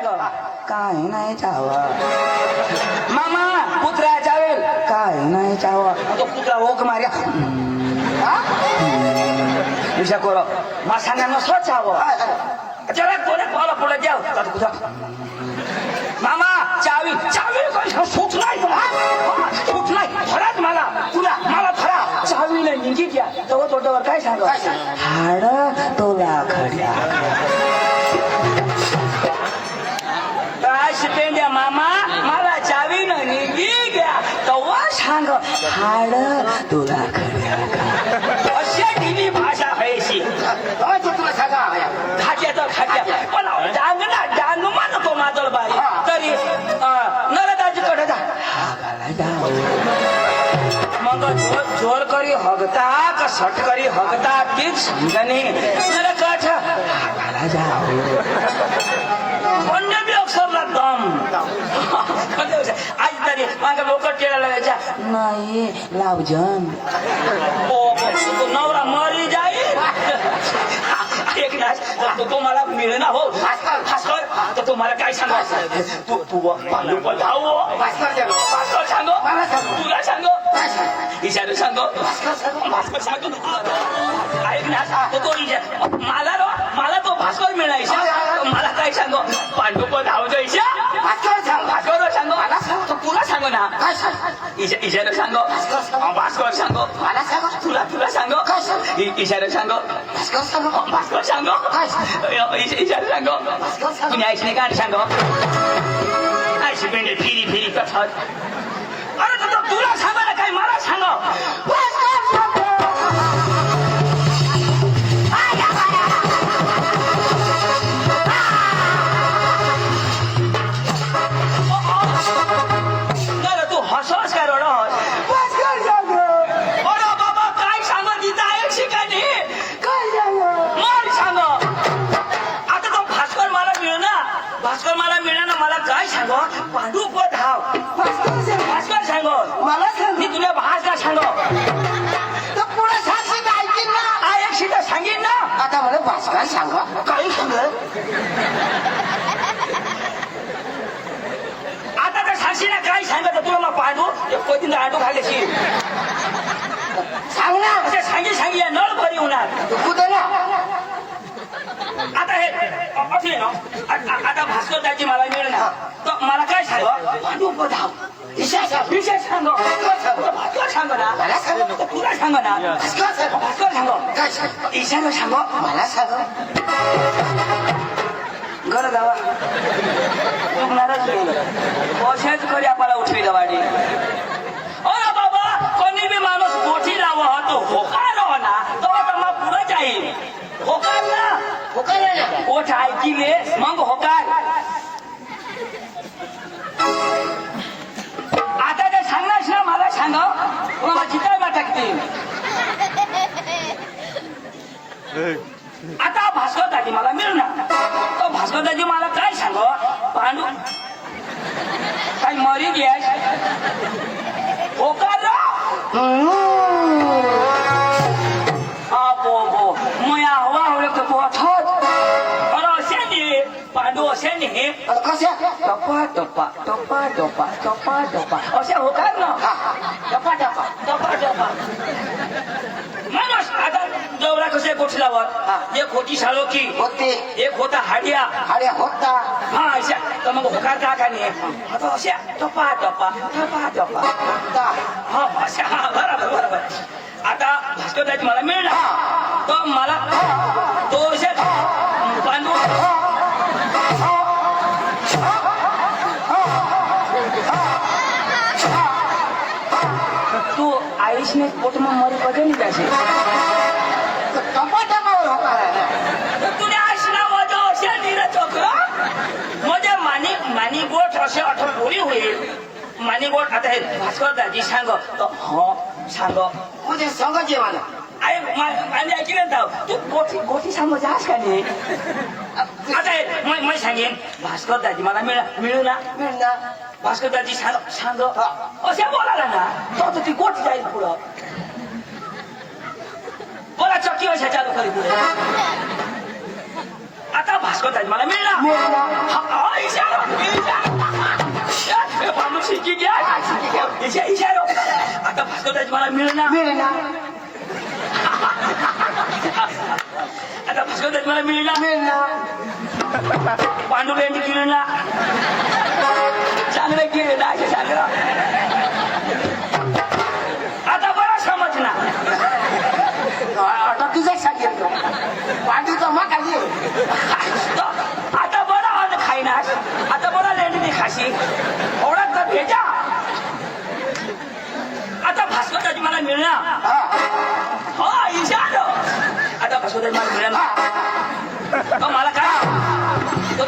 सांग काय नाही चाव मामा कुत्रा चावेल काय नाही चाव तो कुत्रा ओक मार्या विषय करो मासाना नसो चाव जरा कोणे पाला पुढे जाऊ तर कुत्रा मामा चावी चावी सुटलाय सुटलाय फराच मला तुला मला फरा चावीला निघी घ्या तो तोंडावर काय सांग हाड तोला खड्या काय शिपेंद्या मामा मला चावी न निघी घ्या तवा सांग हाड तुला खड्या अशा टीव्ही भाषा आहे तुला सांगा खाट्याचं खाट्या पण डांगना डांग मानतो माझं बाई तरी नरदाजीकडे जा मग जोर करी हगता का सट करी हगता तीच समजणे नरकठ हागाला जाओ अन्य बी अक्षरला दम आज तरी माझ्या लोक टेला लागायच्या नाही लावजन नवरा मरी जाईल एक नाच तो मला मिळेना हो भास्कर तर तुम्हाला काय सांगायचं तू भास्कर सांगो तुला सांगो इशारे सांगो भास्कर सांगतो ऐक ना तो मला तो भास्कर मिळायचा मला काय सांगो पांडुप धावतो ईशा भास्कर सांगो तुला सांगो ना इशारे सांगो भास्कर सांगो तुला सांगो इशारे सांगो भास्कर सांगो इशारे सांगो तुम्ही ऐकणे का सांगो ऐशी पेंडे फिरी फिरी कथा अरे तुला सांगो ना काय मला सांगो तू हसस काय रोड बाबा काय सांगो तिथं आहे शिकाने भास्कर मला ना मला काय सांगो पांडू धाव भास्कर सांगो मला सांग मी तुला भाषा सांगो तर पुढे सांगशील ऐकीन ना एक सीधा सांगेन ना आता मला भास्कर सांगो काही सांग आता तर सांगशील ना काय सांगत तुला मग पांडू कोणती आंडू खाल्ल्याशी सांग ना असे सांगी नळ भरी होणार कुठे ना आता हे असे ना आता भास्कर दाजी मला मिळणार तर मला काय सांग धाव विषय सांगो भास्कर सांगो ना तुला सांगो ना भास्कर सांगो ईशाला सांगो मला सांगो घर जावा चुकणारच असेच करी आपल्याला उठवी दवाडी अरे बाबा कोणी बी माणूस गोठी लावा तो होकार हो ना तो मग पुढे जाईल होकार ना होकार ओठ ऐकिले मग होकार आता ते सांगणार ना मला सांग मला चित्राला टाकते आता भास्कर दाजी मला मिळणार तो भास्कर दाजी मला काय सांग पांडू काही मरी गॅस होकार मुया हवा हो पांडू असे नाही कशा टप्पा टप्पा टप्पा टप्पा टप्पा टप्पा असे होतात ना टप्पा टप्पा टप्पा टप्पा माणूस आता जवळा कसे गोठल्यावर एक होती साळोखी होते एक होता हाड्या होता हा अशा तर मग होकार का नाही आता अशा टप्पा टप्पा टप्पा टप्पा हा अशा बरोबर आता भास्कर दाजी मला मिळणार तर मला तो असे पांडू तू आयुषने पोट में मरी बजे नहीं जासे तुझे आशना वजह असे नीरा चक्र मजे मानी गोठ असे अठर बोली होईल मानी गोठ आता भास्कर दाजी सांग तो सांग मुझे सांग जेवाना आणि ऐकलं ना तू गोठी सांग जास का नाही आता मैं सांगेन भास्कर दाजी मला मिळू ना भास्कर दाजी सांग असे बोलायला ना तो ती गोठी जाईल पुढं बोला चक्की अशा चालू करी पुढे आता भास्कर दाजी मला मिळणार इशारो आता भास्करराज मला मिळणार मिळणार आता भास्करराज मला मिळणार मिळणार पांडुलेंडी किरणला चांगलं केलं ना असे चांगलं आता बरा समजणार आता तुझं सांगितलं पांडूचा मग आली आता बरा आज खाईनास आता बरा लेंडी खाशी ओळख तर भेजा आता भास्करराज मला मिळणार हो इशारो आता भास्करराज मला मिळणार तो मला काय तो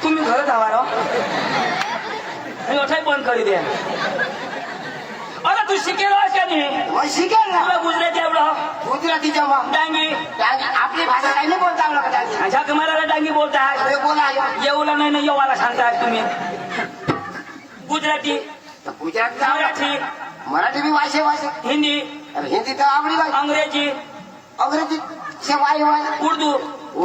तुम्ही घरात आवा मी ओठाई बंद करी द्या अरे तू शिकेल का नाही शिकेल ना तुला गुजराती एवढं गुजराती जेव्हा डांगी आपली भाषा काही नाही बोलता आलं का डांगी अच्छा तुम्हाला डांगी बोलताय अरे बोला येऊला नाही ना येवाला सांगताय तुम्ही गुजराती गुजराती मराठी मराठी बी वाशे वाशे हिंदी अरे हिंदी तर आवडी वाय अंग्रेजी अंग्रेजी शेवाई वाय उर्दू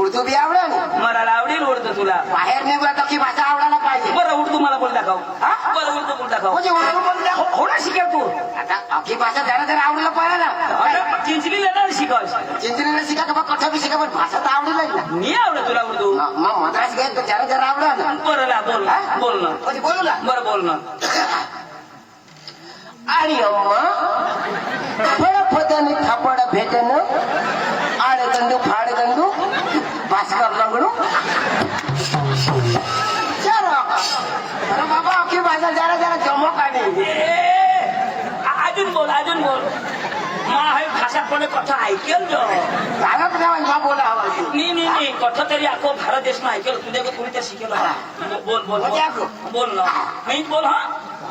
उर्दू बी आवडेल मला आवडेल उर्दू तुला बाहेर निघला तर की भाषा आवडायला पाहिजे बरं उर्दू मला बोल दाखव हा? बरं उर्दू बोल दाखव म्हणजे उर्दू बोलते हो ना शिकेल तू आता अख्खी भाषा जरा जरा आवडायला पाहिजे ना अरे चिंचणी येणार शिकव चिंचणीला शिका का कथा बी शिका पण भाषा तर आवडेल ना मी आवडत तुला उर्दू मग मद्रास गेल तर जरा जरा आवडा ना बरं ना बोल ना बोल ना म्हणजे बोलू ना बरं बोल ना आणि फळपदाने थापड भेटन आडगंडू फाडगंडू भास्कर लंगडू अरे बाबा अख्खी भाषा जरा जरा जमक आणि अजून बोल मा हे भाषा कोणी कथा ऐकेल जो झालंच नाही मा बोला हवा नाही कथा तरी अख्खो भारत देश ना ऐकेल तुझ्या कोणी त्या शिकेल बोल ना मी बोल हा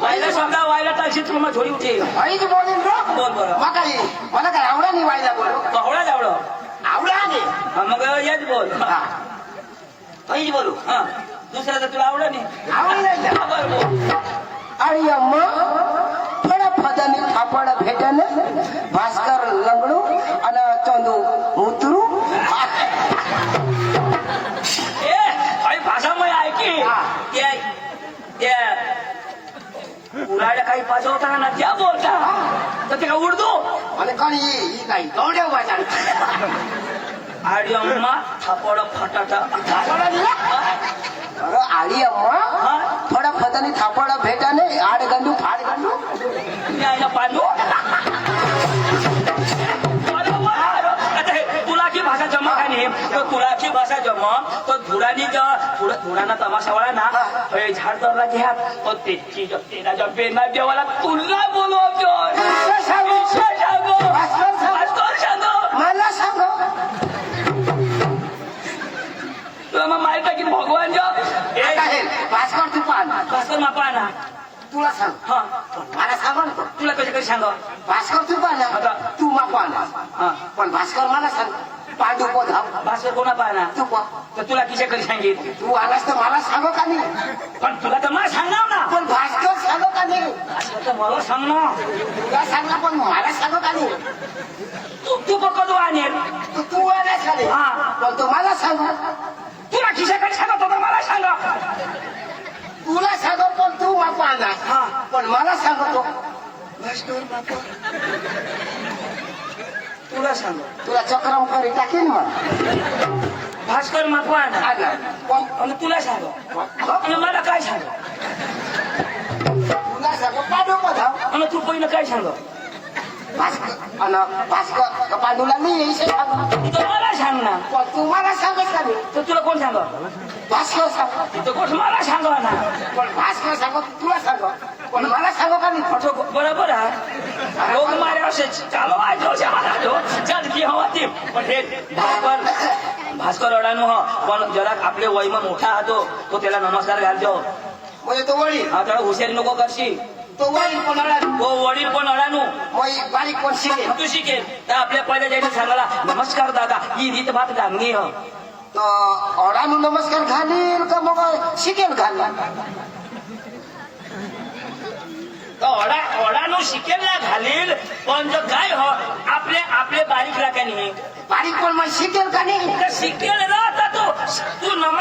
वायला समजा वायला तर तुला मग थोडी उठे हळीच बोलेन बोल बरं मला काय आवडा नाही वायला बोल कवळा जावडं आवडा नाही मग येच बोल हळीच बोलू हा दुसऱ्या तर तुला आवडा नाही आवडला बरं बोल आणि फळपदाने थापड भेटन भास्कर लंगडू आणि चंदू मुतरू भाषा मग ऐकी त्या उराड्या काही पाहिजे होता ना त्या बोलता तर ते का उर्दू आणि कोण ही काही गवड्या भाषा आडी अम्मा थापड फटाटा अरे आडी अम्मा थोडा फतानी थापड भेटाने आडगंडू फाडगंडू पांडू तुलाची भाषा जमा का नाही तर तुलाची भाषा जमा तो धुरानी धुराना तमाशावाळा ना झाड दरला घ्या तो त्याची तेरा जब बेना देवाला तुला बोलवतो मला सांग तुला मग माहित आहे की भगवान भास्कर तू पाहा भास्कर मापा ना तुला सांग हा मला सांग ना तुला कशी कशी सांग भास्कर तू पाहा आता तू मा पाहा हा पण भास्कर मला सांग पांडू पोधा भास्कर कोणा पाहना तू पा तर तुला किशा कधी सांगेल तू आलास तर मला सांग का नाही पण तुला तर मला सांगणार ना पण भास्कर सांग का नाही असं तर मला सांग ना तुला सांगला पण मला सांग का नाही तू कधी आणेल तू आलास का नाही हा पण तू मला सांग तुला किशा कधी सांगत होता मला सांगा तुला सांग पण तू मापा आणा हा पण मला सांगतो तुला सांग तुला चक्रम करी टाकेल मला भास्कर मापवान आला पण आणि तुला सांग आणि मला काय सांग तुला सांग पांडू पोधा आणि तू पहिलं काय सांग भास्कर आणि भास्कर पांडूला नाही यायचे सांग तर मला सांग ना पण तू मला सांगत का नाही तर तुला कोण सांग भास्कर सांग तर कोण मला सांग ना पण भास्कर सांग तुला सांग पण मला सांग का नाही बरोबर आहे लोक मारे असे चालो आजो चल की हवा ती पण हे भास्कर अडाणू हा पण जरा आपले वैम मोठा हातो तो त्याला नमस्कार घालतो म्हणजे तो वडील हा त्याला हुशारी नको करशी तो वडील पण अडाणू तो वडील पण अडाणू बारीक पण शिकेल तू शिकेल तर आपल्या पहिल्या जायला सांगायला नमस्कार दादा ही रीत भात गांगी ह अडाणू नमस्कार घालील का मग शिकेल घाल ओढानो शिकेल ना घालील पण जो काय हो आपले बारीक राखाने बारीक पण मग शिकेल का नाही तर शिकेल